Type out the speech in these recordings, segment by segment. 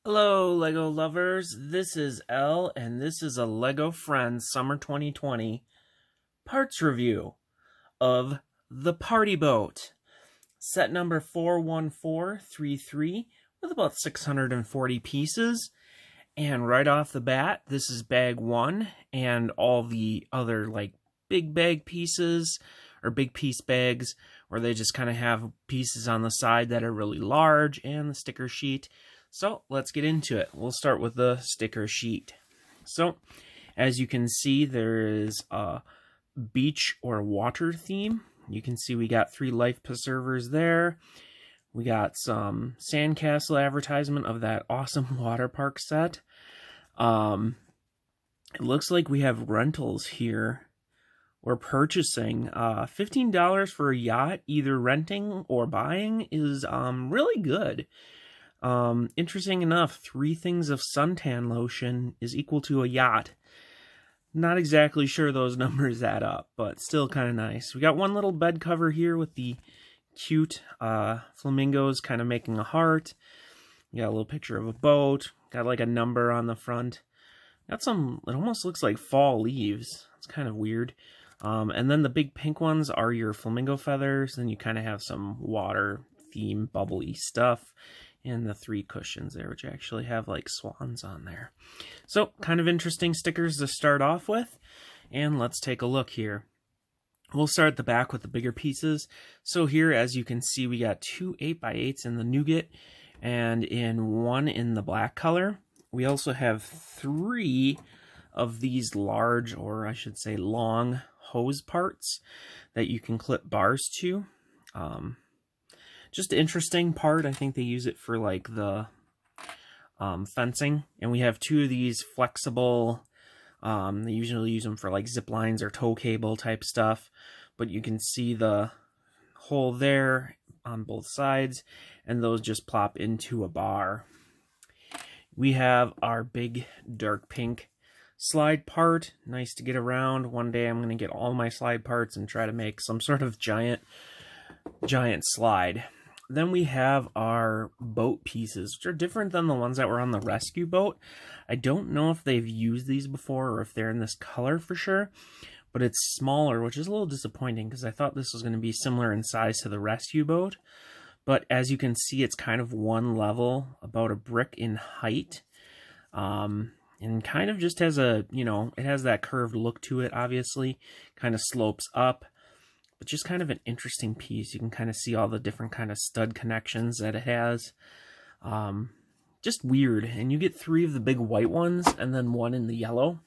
Hello, Lego lovers. This is Elle, and this is a Lego Friends Summer 2020 parts review of the Party Boat. Set number 41433 with about 640 pieces. And right off the bat, this is bag one, and all the other big bag pieces or big piece bags, where they just kind of have pieces on the side that are really large, and the sticker sheet. So let's get into it. We'll start with the sticker sheet. So as you can see, there is a beach or water theme. You can see we got 3 life preservers there. We got some sandcastle advertisement of that awesome water park set. It looks like we have rentals here. We're purchasing $15 for a yacht. Either renting or buying is really good. Interesting enough, 3 things of suntan lotion is equal to a yacht. Not exactly sure those numbers add up, but still kind of nice. We got one little bed cover here with the cute flamingos kind of making a heart. We got a little picture of a boat. Got like a number on the front. Got some, it almost looks like fall leaves. It's kind of weird. And then the big pink ones are your flamingo feathers. Then you kind of have some water theme bubbly stuff. And the 3 cushions there, which actually have like swans on there. So kind of interesting stickers to start off with. And let's take a look here. We'll start at the back with the bigger pieces. So here, as you can see, we got 2 8x8s in the nougat and in 1 in the black color. We also have 3 of these large, or I should say long, hose parts that you can clip bars to. Just an interesting part. I think they use it for like the fencing. And we have 2 of these flexible, they usually use them for like zip lines or tow cable type stuff. But you can see the hole there on both sides, and those just plop into a bar. We have our big dark pink slide part. Nice to get around. One day I'm going to get all my slide parts and try to make some sort of giant slide. Then we have our boat pieces, which are different than the ones that were on the rescue boat. I don't know if they've used these before or if they're in this color for sure, but it's smaller, which is a little disappointing because I thought this was going to be similar in size to the rescue boat. But as you can see, it's kind of one level, about a brick in height, and kind of just has a, it has that curved look to it, obviously, kind of slopes up. But just kind of an interesting piece. You can kind of see all the different kind of stud connections that it has. Just weird. And you get 3 of the big white ones and then 1 in the yellow.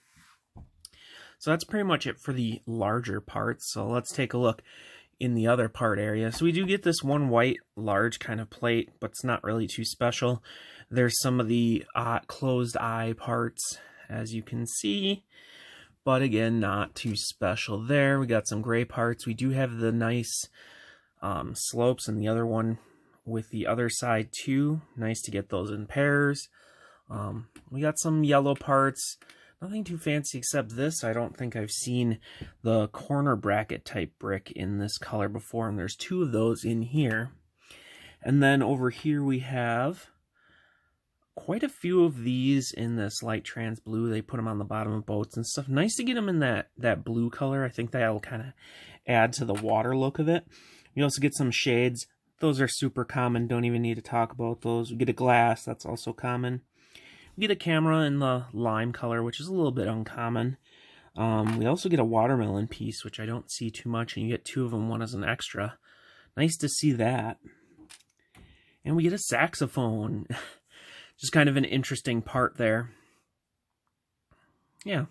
So that's pretty much it for the larger parts. So let's take a look in the other part area. So we do get this one white large kind of plate, but it's not really too special. There's some of the closed eye parts, as you can see. But again, not too special there. We got some gray parts. We do have the nice slopes and the other one with the other side too. Nice to get those in pairs. We got some yellow parts. Nothing too fancy except this. I don't think I've seen the corner bracket type brick in this color before. And there's 2 of those in here. And then over here we have quite a few of these in this light trans blue. They put them on the bottom of boats and stuff. Nice to get them in that blue color. I think that'll kind of add to the water look of it. You also get some shades. Those are super common. Don't even need to talk about those. We get a glass. That's also common. We get a camera in the lime color, which is a little bit uncommon. We also get a watermelon piece, which I don't see too much. And you get 2 of them, 1 as an extra. Nice to see that. And we get a saxophone. Just kind of an interesting part there. Yeah,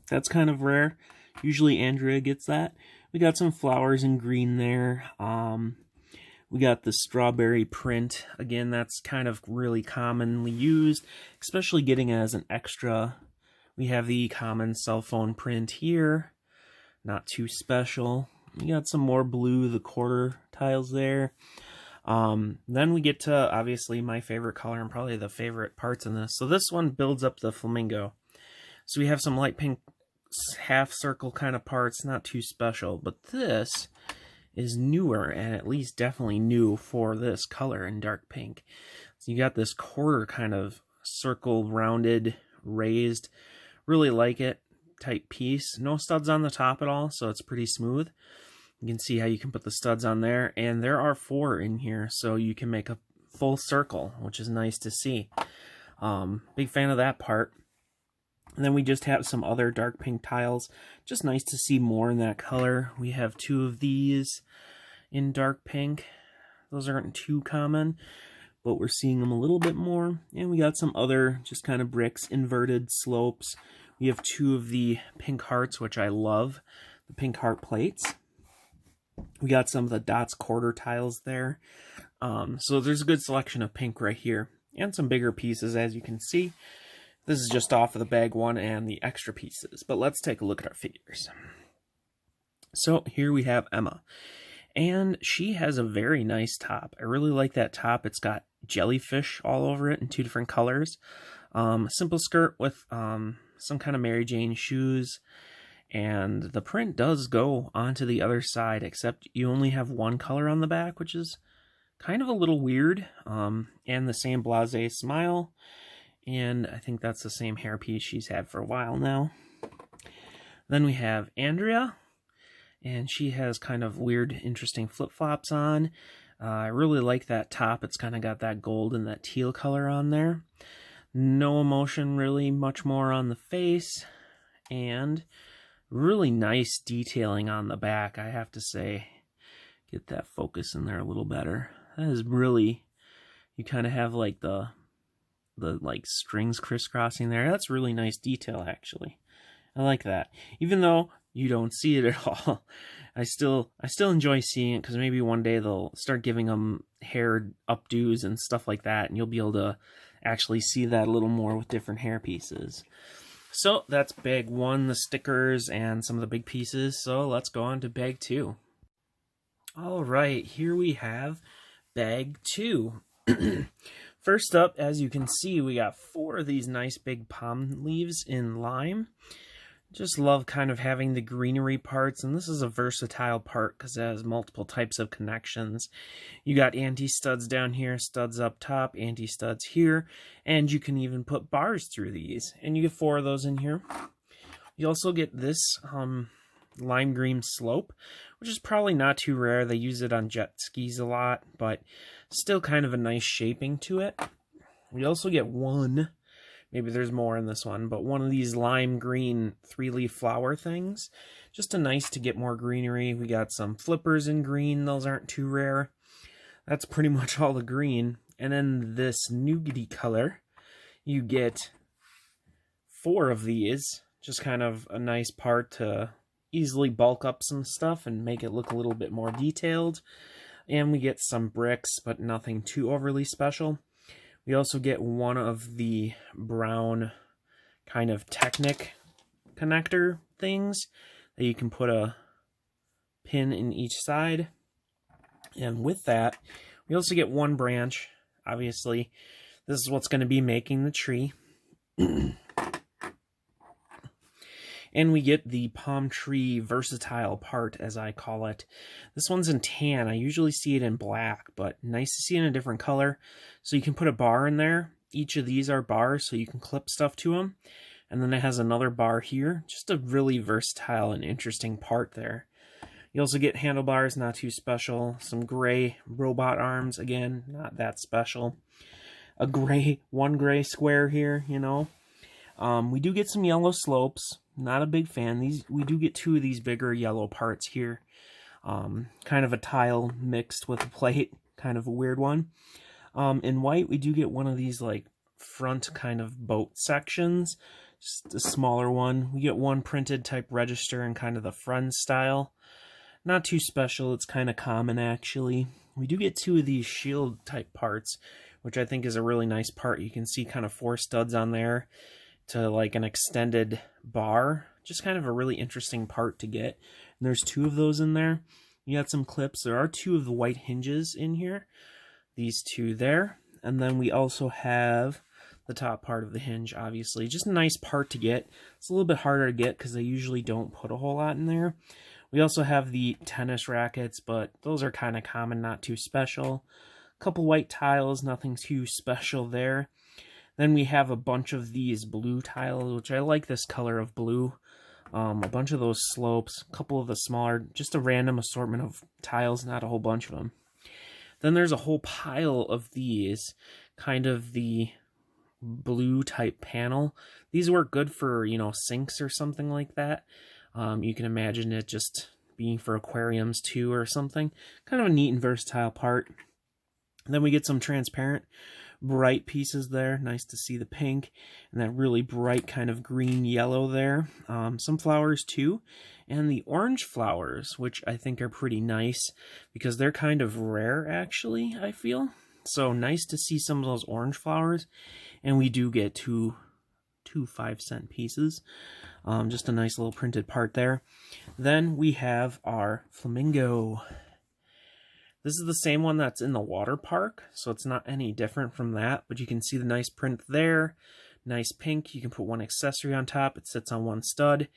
that's kind of rare. Usually Andrea gets that. We got some flowers in green there. We got the strawberry print. Again, that's kind of really commonly used, especially getting it as an extra. We have the common cell phone print here. Not too special. We got some more blue, the quarter tiles there. Then we get to, obviously, my favorite color and probably the favorite parts in this. So this one builds up the flamingo. So we have some light pink half circle kind of parts, not too special. But this is newer, and at least definitely new for this color in dark pink. So you got this quarter kind of circle rounded raised. Really like it type piece. No studs on the top at all, so it's pretty smooth. You can see how you can put the studs on there, and there are 4 in here, so you can make a full circle, which is nice to see. Big fan of that part. And then we just have some other dark pink tiles. Just nice to see more in that color. We have 2 of these in dark pink. Those aren't too common, but we're seeing them a little bit more. And we got some other just kind of bricks, inverted slopes. We have 2 of the pink hearts, which I love, the pink heart plates. We got some of the dots quarter tiles there. So there's a good selection of pink right here. And some bigger pieces, as you can see. This is just off of the bag 1 and the extra pieces. But let's take a look at our figures. So here we have Emma. And she has a very nice top. I really like that top. It's got jellyfish all over it in 2 different colors. Simple skirt with some kind of Mary Jane shoes. And the print does go onto the other side, except you only have 1 color on the back, which is kind of a little weird. And the same blasé smile. And I think that's the same hairpiece she's had for a while now. Then we have Andrea. And she has kind of weird, interesting flip-flops on. I really like that top. It's kind of got that gold and that teal color on there. No emotion really, much more on the face. And really nice detailing on the back, I have to say. Get that focus in there a little better. That is really, you kind of have like the like strings crisscrossing there. That's really nice detail, actually. I like that. Even though you don't see it at all, I still enjoy seeing it, because maybe one day they'll start giving them hair updos and stuff like that, and you'll be able to actually see that a little more with different hair pieces. So that's bag 1, the stickers and some of the big pieces. So let's go on to bag 2. All right, here we have bag 2. First up, as you can see, we got 4 of these nice big palm leaves in lime. Just love kind of having the greenery parts, and this is a versatile part because it has multiple types of connections. You got anti-studs down here, studs up top, anti-studs here, and you can even put bars through these, and you get 4 of those in here. You also get this lime green slope, which is probably not too rare. They use it on jet skis a lot, but still kind of a nice shaping to it. We also get one, maybe there's more in this one, but one of these lime green 3-leaf flower things. Just a nice to get more greenery. We got some flippers in green. Those aren't too rare. That's pretty much all the green. And then this nougaty color, you get 4 of these. Just kind of a nice part to easily bulk up some stuff and make it look a little bit more detailed. And we get some bricks, but nothing too overly special. We also get one of the brown kind of Technic connector things that you can put a pin in each side. And with that, we also get one branch. Obviously, this is what's going to be making the tree. And we get the palm tree versatile part, as I call it. This one's in tan. I usually see it in black, but nice to see it in a different color. So you can put a bar in there. Each of these are bars, so you can clip stuff to them. And then it has another bar here. Just a really versatile and interesting part there. You also get handlebars, not too special. Some gray robot arms, again, not that special. One gray square here, you know. We do get some yellow slopes. Not a big fan. We do get 2 of these bigger yellow parts here. Kind of a tile mixed with a plate. Kind of a weird one. In white, we do get one of these like front kind of boat sections. Just a smaller one. We get one printed type register in kind of the front style. Not too special. It's kind of common actually. We do get 2 of these shield type parts, which I think is a really nice part. You can see kind of 4 studs on there to like an extended bar. Just kind of a really interesting part to get. And there's 2 of those in there. You got some clips. There are 2 of the white hinges in here. These 2 there. And then we also have the top part of the hinge, obviously. Just a nice part to get. It's a little bit harder to get because they usually don't put a whole lot in there. We also have the tennis rackets, but those are kind of common, not too special. A couple white tiles, nothing too special there. Then we have a bunch of these blue tiles, which I like this color of blue. A bunch of those slopes, a couple of the smaller, just a random assortment of tiles, not a whole bunch of them. Then there's a whole pile of these, kind of the blue type panel. These work good for, you know, sinks or something like that. You can imagine it just being for aquariums too or something. Kind of a neat and versatile part. And then we get some transparent, bright pieces there. Nice to see the pink and that really bright kind of green yellow there. Some flowers too, and the orange flowers, which I think are pretty nice because they're kind of rare actually, I feel. So nice to see some of those orange flowers, and we do get two 5-cent pieces. Just a nice little printed part there. Then we have our Flamingo. This is the same one that's in the water park, so it's not any different from that, but you can see the nice print there. Nice pink. You can put one accessory on top. It sits on one stud.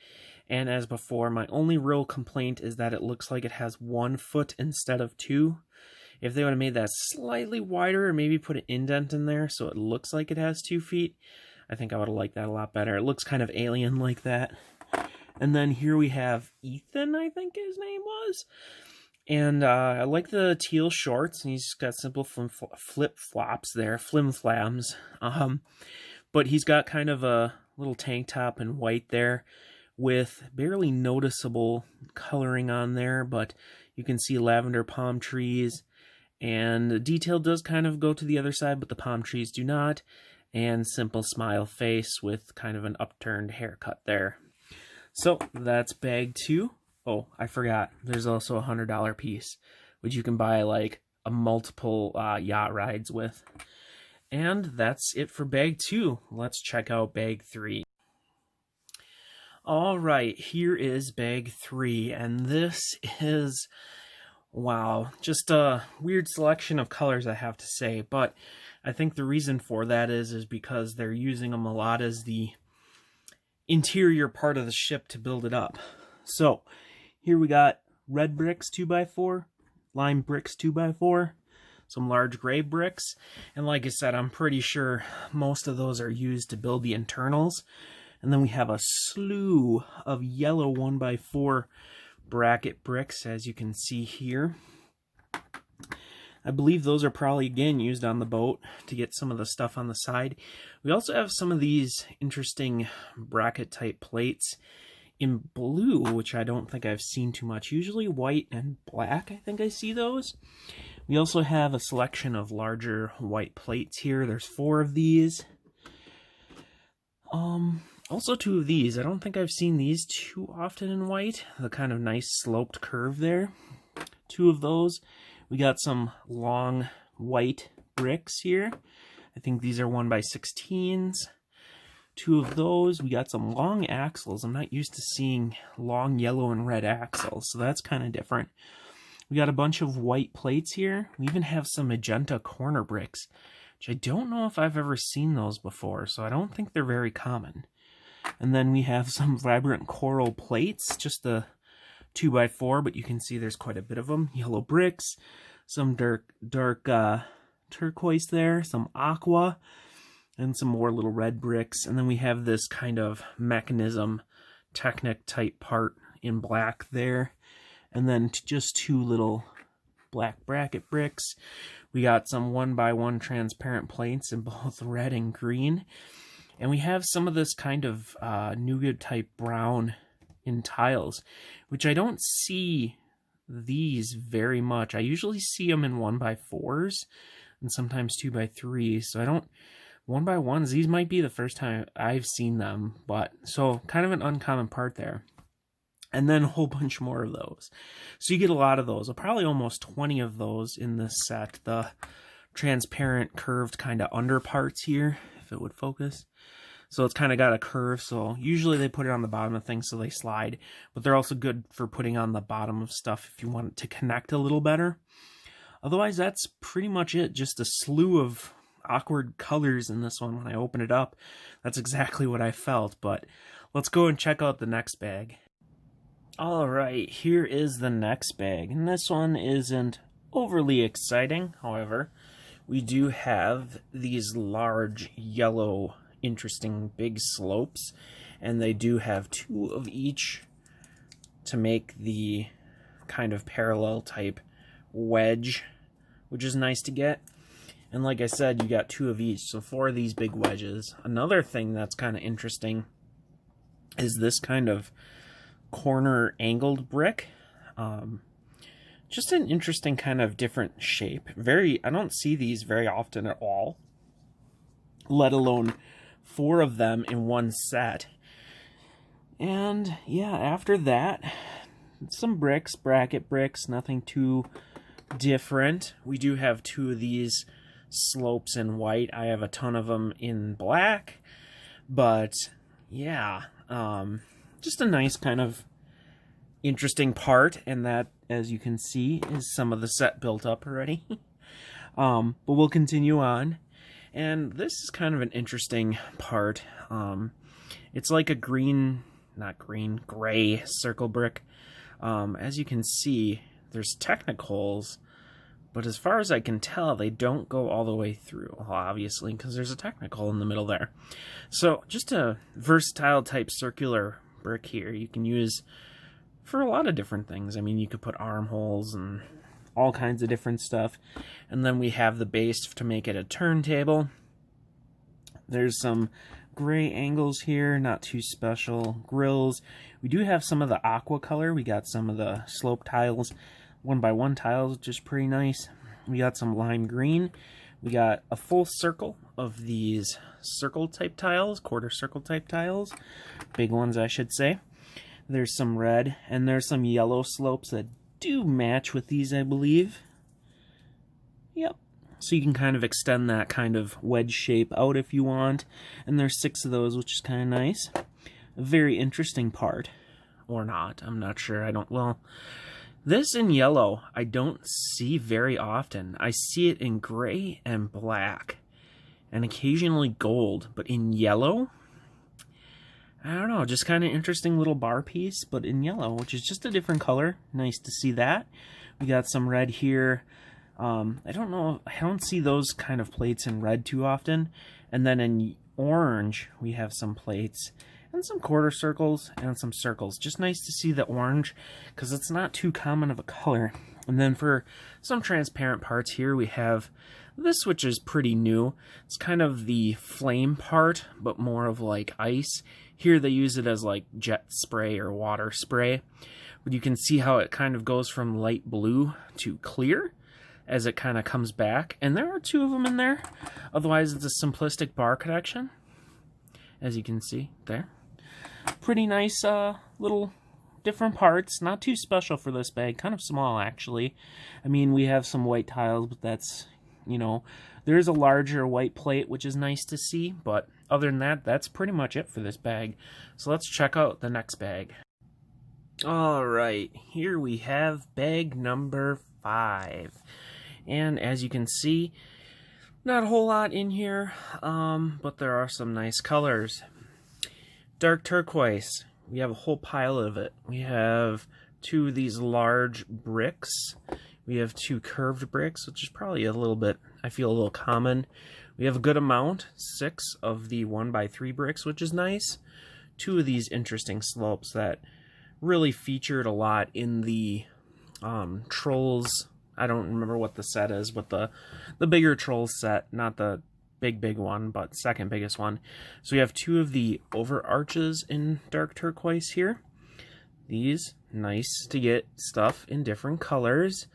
And as before, my only real complaint is that it looks like it has 1 foot instead of 2. If they would have made that slightly wider or maybe put an indent in there so it looks like it has 2 feet, I think I would have liked that a lot better. It looks kind of alien like that. And then here we have Ethan, I think his name was. And I like the teal shorts, and he's got simple flip-flops there, flim-flams. But he's got kind of a little tank top in white there with barely noticeable coloring on there, but you can see lavender palm trees, and the detail does kind of go to the other side, but the palm trees do not, and simple smile face with kind of an upturned haircut there. So that's bag 2. Oh, I forgot. There's also a $100 piece, which you can buy like a multiple yacht rides with. And that's it for bag 2. Let's check out bag 3. All right, here is bag 3, and this is, wow, just a weird selection of colors, I have to say. But I think the reason for that is because they're using them a lot as the interior part of the ship to build it up. So here we got red bricks 2x4, lime bricks 2x4, some large gray bricks, and like I said, I'm pretty sure most of those are used to build the internals. And then we have a slew of yellow 1x4 bracket bricks, as you can see here. I believe those are probably, again, used on the boat to get some of the stuff on the side. We also have some of these interesting bracket-type plates in blue, which I don't think I've seen too much. Usually white and black, I think I see those. We also have a selection of larger white plates here. There's 4 of these. Also 2 of these. I don't think I've seen these too often in white. The kind of nice sloped curve there. 2 of those. We got some long white bricks here. I think these are 1x16s. 2 of those. We got some long axles. I'm not used to seeing long yellow and red axles, so that's kind of different. We got a bunch of white plates here. We even have some magenta corner bricks, which I don't know if I've ever seen those before, so I don't think they're very common. And then we have some vibrant coral plates, just a 2x4, but you can see there's quite a bit of them. Yellow bricks, some dark turquoise there, some aqua, and some more little red bricks. And then we have this kind of mechanism Technic type part in black there. And then just 2 little black bracket bricks. We got some 1x1 transparent plates in both red and green. And we have some of this kind of nougat type brown in tiles, which I don't see these very much. I usually see them in 1x4s and sometimes 2x3s. So I don't, 1x1s, these might be the first time I've seen them, but so kind of an uncommon part there. And then a whole bunch more of those. So you get a lot of those. Probably almost 20 of those in this set. The transparent curved kind of under parts here, if it would focus. So it's kind of got a curve, so usually they put it on the bottom of things so they slide, but they're also good for putting on the bottom of stuff if you want it to connect a little better. Otherwise, that's pretty much it. Just a slew of awkward colors in this one. When I open it up, that's exactly what I felt, but let's go and check out the next bag. Alright, here is the next bag, and this one isn't overly exciting. However, we do have these large yellow interesting big slopes, and they do have 2 of each to make the kind of parallel type wedge, which is nice to get. And like I said, you got 2 of each, so 4 of these big wedges. Another thing that's kind of interesting is this kind of corner angled brick. Just an interesting kind of different shape. I don't see these very often at all, let alone 4 of them in one set. And yeah, after that, some bricks, bracket bricks, nothing too different. We do have 2 of these slopes in white. I have a ton of them in black, but yeah, just a nice kind of interesting part, and that, as you can see, is some of the set built up already. But we'll continue on, and this is kind of an interesting part. It's like a gray circle brick. As you can see, there's technicals, but as far as I can tell, they don't go all the way through, obviously, because there's a technical in the middle there. So just a versatile type circular brick here you can use for a lot of different things. I mean, you could put armholes and all kinds of different stuff. And then we have the base to make it a turntable. There's some gray angles here, not too special. Grills. We do have some of the aqua color. We got some of the slope tiles, 1x1 tiles, which is pretty nice. We got some lime green. We got a full circle of these circle type tiles, quarter circle type tiles. Big ones, I should say. There's some red, and there's some yellow slopes that do match with these, I believe. Yep. So you can kind of extend that kind of wedge shape out if you want. And there's 6 of those, which is kind of nice. A very interesting part. Or not, I'm not sure. Well, this in yellow, I don't see very often. I see it in gray and black, and occasionally gold, but in yellow, I don't know, just kind of interesting little bar piece, but in yellow, which is just a different color. Nice to see that. We got some red here. I don't know, I don't see those kind of plates in red too often. And then in orange, we have some plates and some quarter circles and some circles. Just nice to see the orange, because it's not too common of a color. And then for some transparent parts here, we have this, which is pretty new. It's kind of the flame part, but more of like ice. Here they use it as like jet spray or water spray. But you can see how it kind of goes from light blue to clear as it kind of comes back. And there are 2 of them in there. Otherwise, it's a simplistic bar connection, as you can see there. Pretty nice little different parts. Not too special for this bag. Kind of small, actually. I mean, we have some white tiles, but that's, you know, there is a larger white plate, which is nice to see. But other than that, that's pretty much it for this bag. So let's check out the next bag. Alright, here we have bag number 5. And as you can see, not a whole lot in here, but there are some nice colors. Dark turquoise. We have a whole pile of it. We have 2 of these large bricks. We have 2 curved bricks, which is probably a little bit, I feel, a little common. We have a good amount, 6 of the 1x3 bricks, which is nice. 2 of these interesting slopes that really featured a lot in the Trolls. I don't remember what the set is, but the bigger Trolls set, not the big one, but second biggest one. So we have 2 of the overarches in dark turquoise here. These, nice to get stuff in different colors.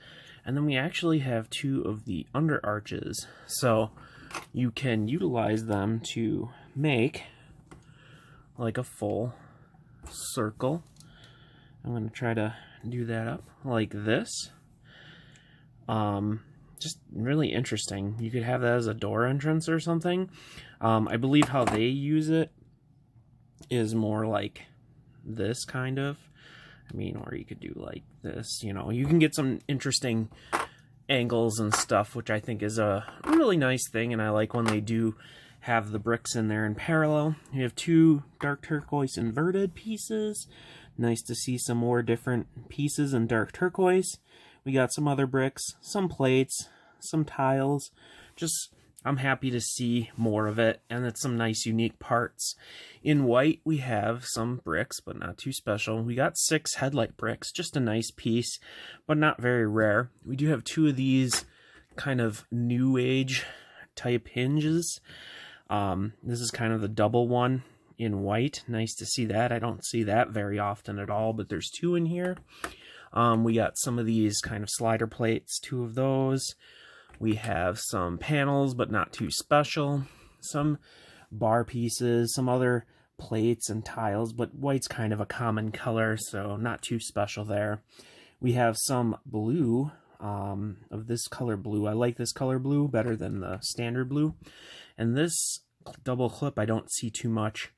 And then we actually have 2 of the under arches, so you can utilize them to make like a full circle. I'm going to try to do that up like this. Just really interesting. You could have that as a door entrance or something. I believe how they use it is more like this kind of. I mean, or you could do like this, you know. You can get some interesting angles and stuff, which I think is a really nice thing, and I like when they do have the bricks in there in parallel. You have 2 dark turquoise inverted pieces. Nice to see some more different pieces in dark turquoise. We got some other bricks, some plates, some tiles. just, I'm happy to see more of it, and it's some nice unique parts. In white, we have some bricks, but not too special. We got 6 Headlight Bricks, just a nice piece, but not very rare. We do have 2 of these kind of new age type hinges. This is kind of the double one in white. Nice to see that. I don't see that very often at all, but there's 2 in here. We got some of these kind of slider plates, 2 of those. We have some panels, but not too special. Some bar pieces, some other plates and tiles, but white's kind of a common color, so not too special there. We have some blue, of this color blue. I like this color blue better than the standard blue. And this double clip I don't see too much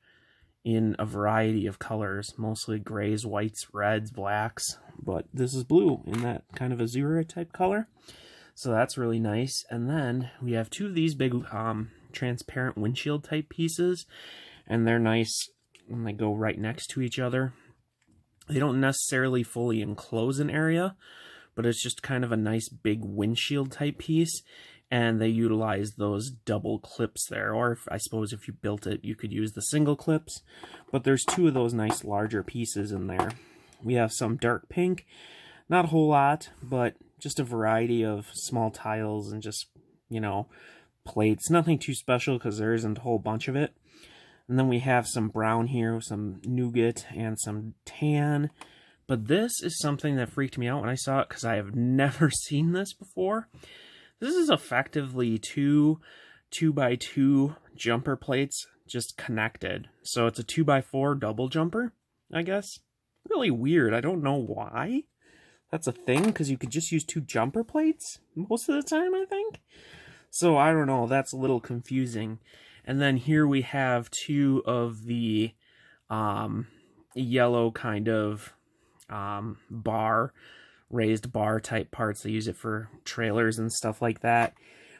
in a variety of colors, mostly grays, whites, reds, blacks, but this is blue in that kind of azure type color. So that's really nice. And then we have 2 of these big transparent windshield type pieces, and they're nice when they go right next to each other. They don't necessarily fully enclose an area, but it's just kind of a nice big windshield type piece, and they utilize those double clips there, or I suppose if you built it you could use the single clips, but there's 2 of those nice larger pieces in there. We have some dark pink, not a whole lot, but just a variety of small tiles and just, you know, plates. Nothing too special because there isn't a whole bunch of it. And then we have some brown here, some nougat, and some tan. But this is something that freaked me out when I saw it because I have never seen this before. This is effectively 2 2x2 jumper plates just connected. So it's a 2x4 double jumper, I guess. Really weird. I don't know why that's a thing, because you could just use 2 jumper plates most of the time, I think. So I don't know, that's a little confusing. And then here we have 2 of the yellow kind of raised bar type parts. They use it for trailers and stuff like that.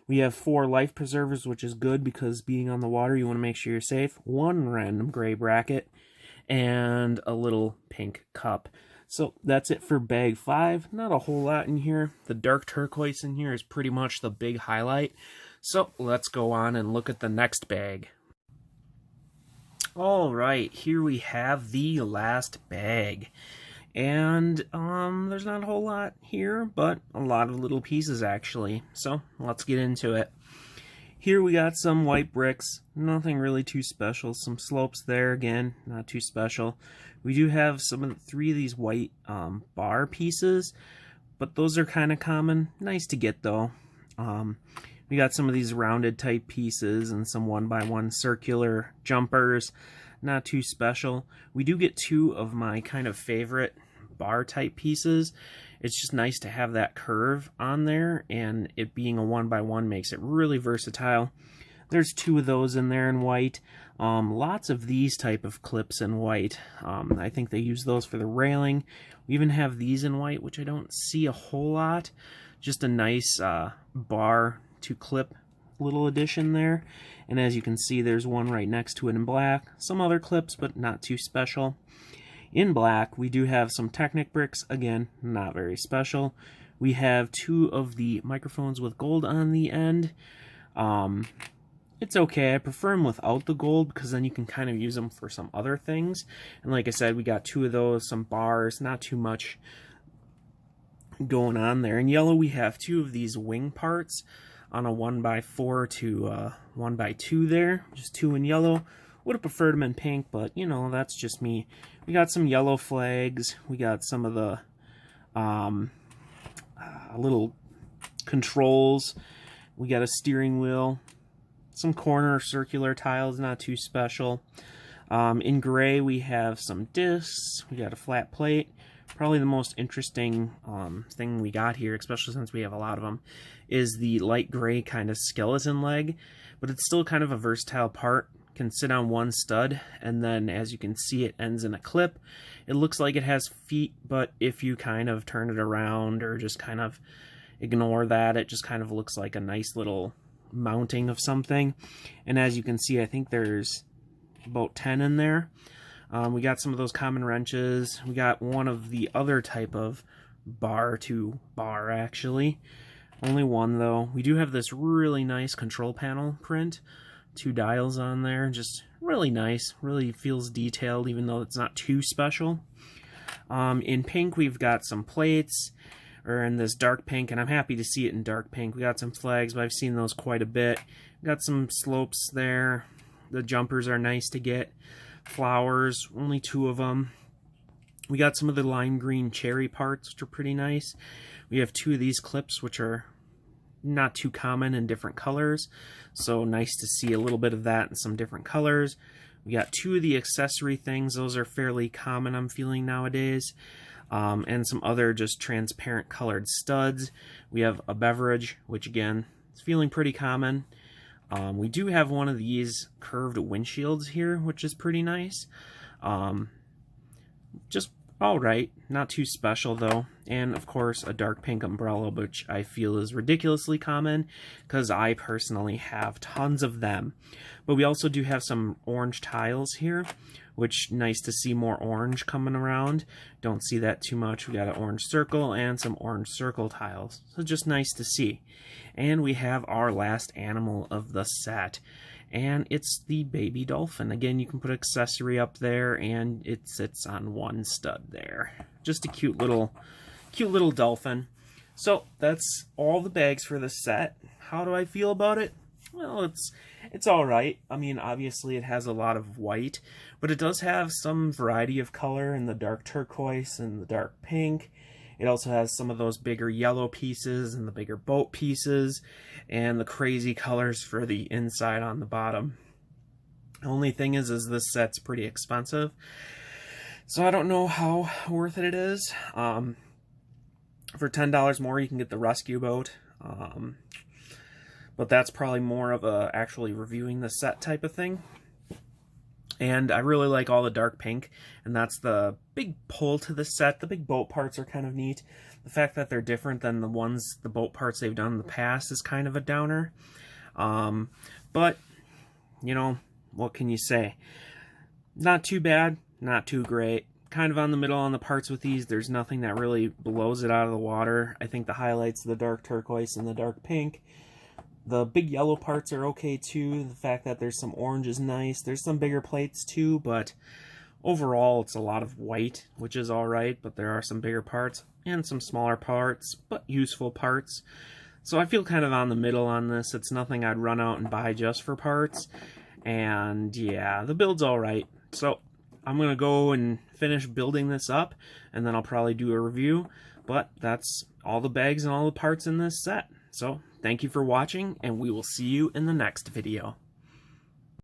We have 4 life preservers, which is good because being on the water, you want to make sure you're safe. 1 random gray bracket and a little pink cup. So that's it for bag 5. Not a whole lot in here. The dark turquoise in here is pretty much the big highlight. So let's go on and look at the next bag. Alright, here we have the last bag. And there's not a whole lot here, but a lot of little pieces actually. So let's get into it. Here we got some white bricks, nothing really too special. Some slopes there, again, not too special. We do have 3 of these white bar pieces, but those are kind of common. Nice to get though. We got some of these rounded type pieces and some 1x1 circular jumpers, not too special. We do get 2 of my kind of favorite bar type pieces. It's just nice to have that curve on there, and it being a 1x1 makes it really versatile. There's 2 of those in there in white. Lots of these type of clips in white. I think they use those for the railing. We even have these in white, which I don't see a whole lot. Just a nice bar to clip little addition there. And as you can see, there's one right next to it in black. Some other clips, but not too special. In black, we do have some Technic bricks. Again, not very special. We have 2 of the microphones with gold on the end. It's okay. I prefer them without the gold because then you can kind of use them for some other things. And like I said, we got 2 of those, some bars, not too much going on there. In yellow, we have 2 of these wing parts on a 1x4 to 1x2 there. Just 2 in yellow. Would have preferred them in pink, but, you know, that's just me. We got some yellow flags. We got some of the little controls. We got a steering wheel. Some corner circular tiles, not too special. In gray, we have some discs. We got a flat plate. Probably the most interesting thing we got here, especially since we have a lot of them, is the light gray kind of skeleton leg. But it's still kind of a versatile part. Can sit on one stud, and then as you can see, it ends in a clip. It looks like it has feet, but if you kind of turn it around or just kind of ignore that, it just kind of looks like a nice little mounting of something. And as you can see, I think there's about 10 in there. We got some of those common wrenches. We got one of the other type of bar to bar, actually. Only one, though. We do have this really nice control panel print. 2 dials on there. Just really nice. Really feels detailed, even though it's not too special. In pink, we've got some plates, or in this dark pink, and I'm happy to see it in dark pink. We got some flags, but I've seen those quite a bit. We got some slopes there. The jumpers are nice to get. Flowers, only 2 of them. We got some of the lime green cherry parts, which are pretty nice. We have 2 of these clips, which are not too common in different colors. So nice to see a little bit of that in some different colors. We got 2 of the accessory things. Those are fairly common, I'm feeling, nowadays. And some other just transparent colored studs. We have a beverage, which again, is feeling pretty common. We do have one of these curved windshields here, which is pretty nice. Just alright, not too special though. And of course a dark pink umbrella, which I feel is ridiculously common because I personally have tons of them. But we also do have some orange tiles here, which nice to see more orange coming around. Don't see that too much. We got an orange circle and some orange circle tiles, so just nice to see. And we have our last animal of the set, and it's the baby dolphin. Again, you can put accessory up there, and it sits on 1 stud there. Just a cute little dolphin. So that's all the bags for this set. How do I feel about it? Well, it's all right. I mean, obviously it has a lot of white, but it does have some variety of color in the dark turquoise and the dark pink. It also has some of those bigger yellow pieces and the bigger boat pieces and the crazy colors for the inside on the bottom. The only thing is this set's pretty expensive, so I don't know how worth it is. For $10 more, you can get the rescue boat. But that's probably more of a actually reviewing the set type of thing. And I really like all the dark pink, and that's the big pull to the set. The big boat parts are kind of neat. The fact that they're different than the boat parts they've done in the past is kind of a downer. But, you know, what can you say? Not too bad, not too great. Kind of on the middle on the parts with these. There's nothing that really blows it out of the water. I think the highlights are the dark turquoise and the dark pink. The big yellow parts are okay too. The fact that there's some orange is nice. There's some bigger plates too, but overall it's a lot of white, which is alright, but there are some bigger parts and some smaller parts, but useful parts. So I feel kind of on the middle on this. It's nothing I'd run out and buy just for parts. And yeah, the build's alright. So I'm going to go and finish building this up, and then I'll probably do a review. But that's all the bags and all the parts in this set. So thank you for watching, and we will see you in the next video.